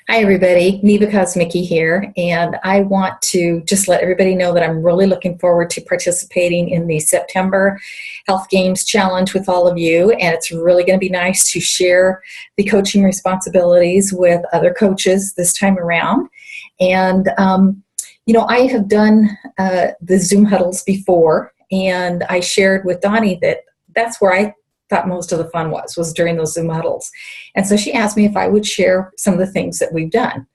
Hi, everybody. Neva Kosmicki here, and I want to just let everybody know that I'm really looking forward to participating in the September Health Games Challenge with all of you, and it's really going to be nice to share the coaching responsibilities with other coaches this time around. And, I have done the Zoom Huddles before, and I shared with Donnie that that's where I thought most of the fun was during those Zoom Huddles. And so she asked me if I would share some of the things that we've done.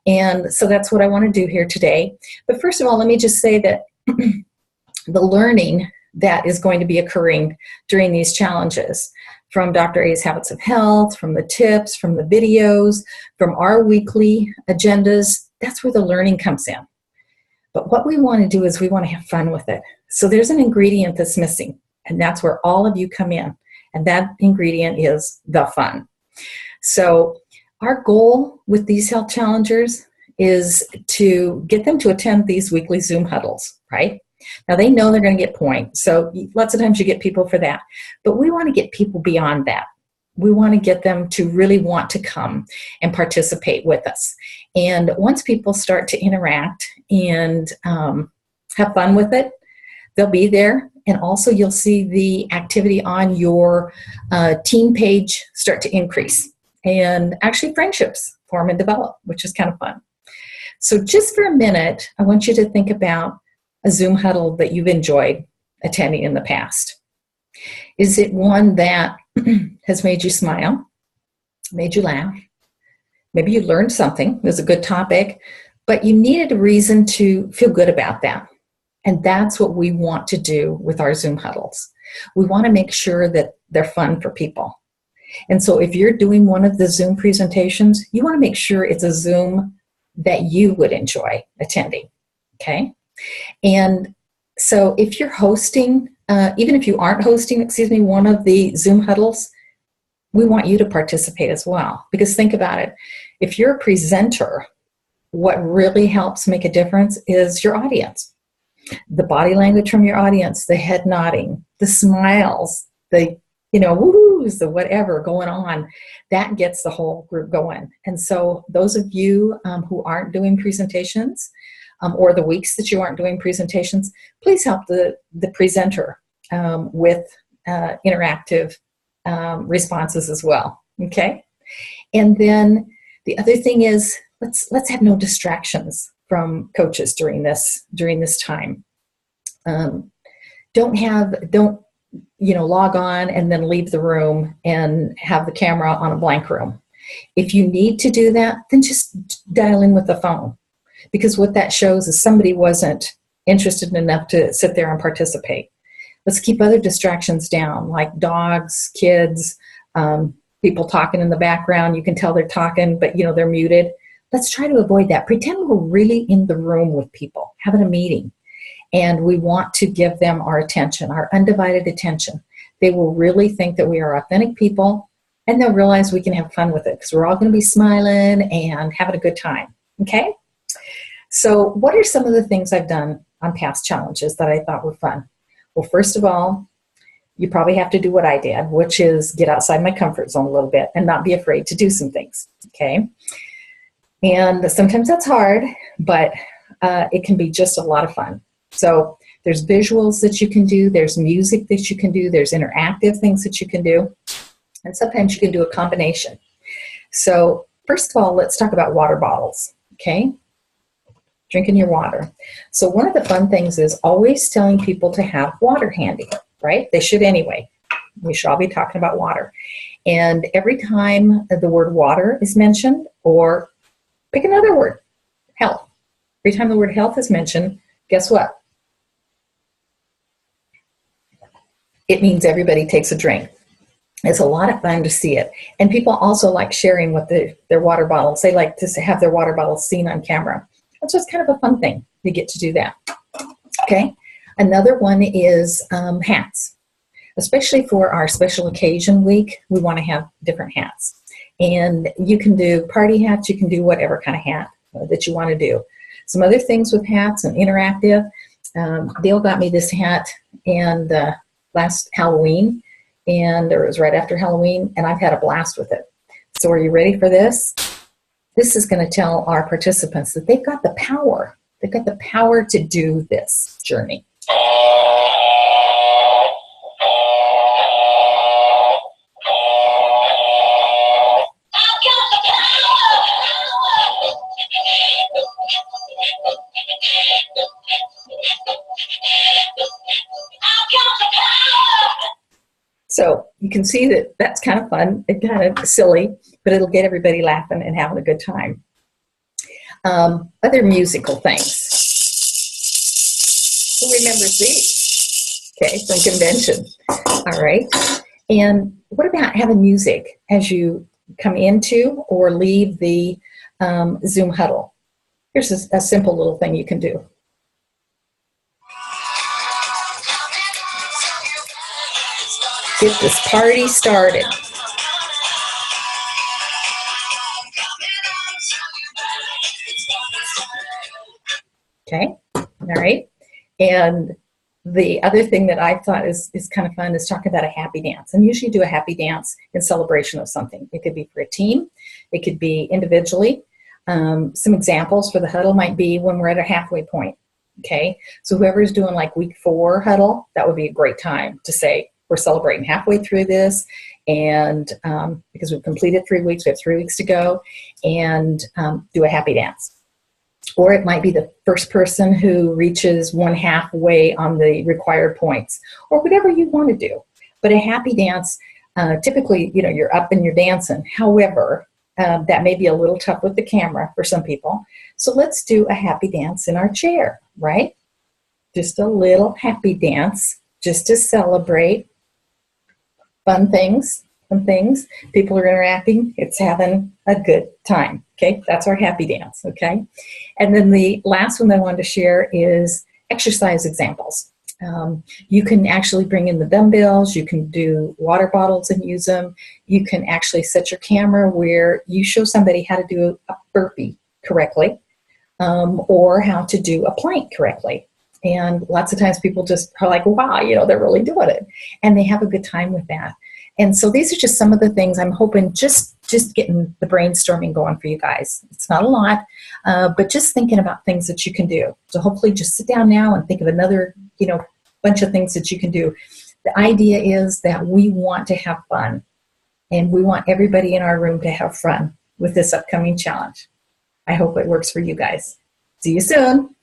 And so that's what I want to do here today. But first of all, let me just say that the learning that is going to be occurring during these challenges, from Dr. A's Habits of Health, from the tips, from the videos, from our weekly agendas, that's where the learning comes in. But what we want to do is we want to have fun with it. So there's an ingredient that's missing, and that's where all of you come in. And that ingredient is the fun. So our goal with these health challengers is to get them to attend these weekly Zoom huddles, right? Now they know they're going to get points. So lots of times you get people for that. But we want to get people beyond that. We want to get them to really want to come and participate with us. And once people start to interact and have fun with it, they'll be there. And also you'll see the activity on your team page start to increase. And actually friendships form and develop, which is kind of fun. So just for a minute, I want you to think about a Zoom huddle that you've enjoyed attending in the past. Is it one that has made you smile, made you laugh? Maybe you learned something, it was a good topic, but you needed a reason to feel good about that. And that's what we want to do with our Zoom huddles. We want to make sure that they're fun for people. And so if you're doing one of the Zoom presentations, you want to make sure it's a Zoom that you would enjoy attending, okay? And so if you're hosting, even if you aren't hosting, one of the Zoom huddles, we want you to participate as well. Because think about it, if you're a presenter, what really helps make a difference is your audience. The body language from your audience, the head nodding, the smiles, the woohoos, the whatever going on, that gets the whole group going. And so those of you who aren't doing presentations, or the weeks that you aren't doing presentations, please help the presenter with interactive responses as well, okay? And then the other thing is, let's have no distractions from coaches during this time. Don't log on and then leave the room and have the camera on a blank room. If you need to do that, then just dial in with the phone, because what that shows is somebody wasn't interested enough to sit there and participate. Let's keep other distractions down, like dogs, kids, people talking in the background. You can tell they're talking, but they're muted. Let's try to avoid that. Pretend we're really in the room with people, having a meeting. And we want to give them our attention, our undivided attention. They will really think that we are authentic people, and they'll realize we can have fun with it because we're all going to be smiling and having a good time, okay? So what are some of the things I've done on past challenges that I thought were fun? Well, first of all, you probably have to do what I did, which is get outside my comfort zone a little bit and not be afraid to do some things, okay? And sometimes that's hard, but it can be just a lot of fun. So there's visuals that you can do, there's music that you can do, there's interactive things that you can do, and sometimes you can do a combination. So first of all, let's talk about water bottles, okay? Drinking your water. So one of the fun things is always telling people to have water handy, right? They should anyway. We should all be talking about water. And every time the word water is mentioned, or pick another word, health. Every time the word health is mentioned, guess what? It means everybody takes a drink. It's a lot of fun to see it. And people also like sharing with their water bottles. They like to have their water bottles seen on camera. That's just kind of a fun thing to get to do that. Okay. Another one is hats. Especially for our special occasion week, we want to have different hats. And you can do party hats, you can do whatever kind of hat that you want to do. Some other things with hats and interactive. Dale got me this hat and last Halloween, and it was right after Halloween, and I've had a blast with it. So are you ready for this? this is going to tell our participants that they've got the power. They've got the power to do this journey. So you can see that that's kind of fun and kind of silly, but it'll get everybody laughing and having a good time. Other musical things. Who remembers these? Okay, from convention. All right. And what about having music as you come into or leave the Zoom huddle? Here's a simple little thing you can do. Get this party started. Okay, all right. And the other thing that I thought is kind of fun is talk about a happy dance. And usually do a happy dance in celebration of something. It could be for a team. It could be individually. Some examples for the huddle might be when we're at a halfway point. Okay, so whoever's doing like week 4 huddle, that would be a great time to say, we're celebrating halfway through this, and because we've completed 3 weeks, we have 3 weeks to go, and do a happy dance. Or it might be the first person who reaches one halfway on the required points, or whatever you want to do. But a happy dance, typically, you know, you're up and you're dancing. However, that may be a little tough with the camera for some people. So let's do a happy dance in our chair, right? Just a little happy dance, just to celebrate fun things. People are interacting. It's having a good time. Okay, that's our happy dance. Okay, and then the last one that I wanted to share is exercise examples. You can actually bring in the dumbbells. You can do water bottles and use them. You can actually set your camera where you show somebody how to do a burpee correctly, or how to do a plank correctly. And lots of times people just are like, wow, you know, they're really doing it. And they have a good time with that. And so these are just some of the things I'm hoping just getting the brainstorming going for you guys. It's not a lot, but just thinking about things that you can do. So hopefully just sit down now and think of another, you know, bunch of things that you can do. The idea is that we want to have fun, and we want everybody in our room to have fun with this upcoming challenge. I hope it works for you guys. See you soon.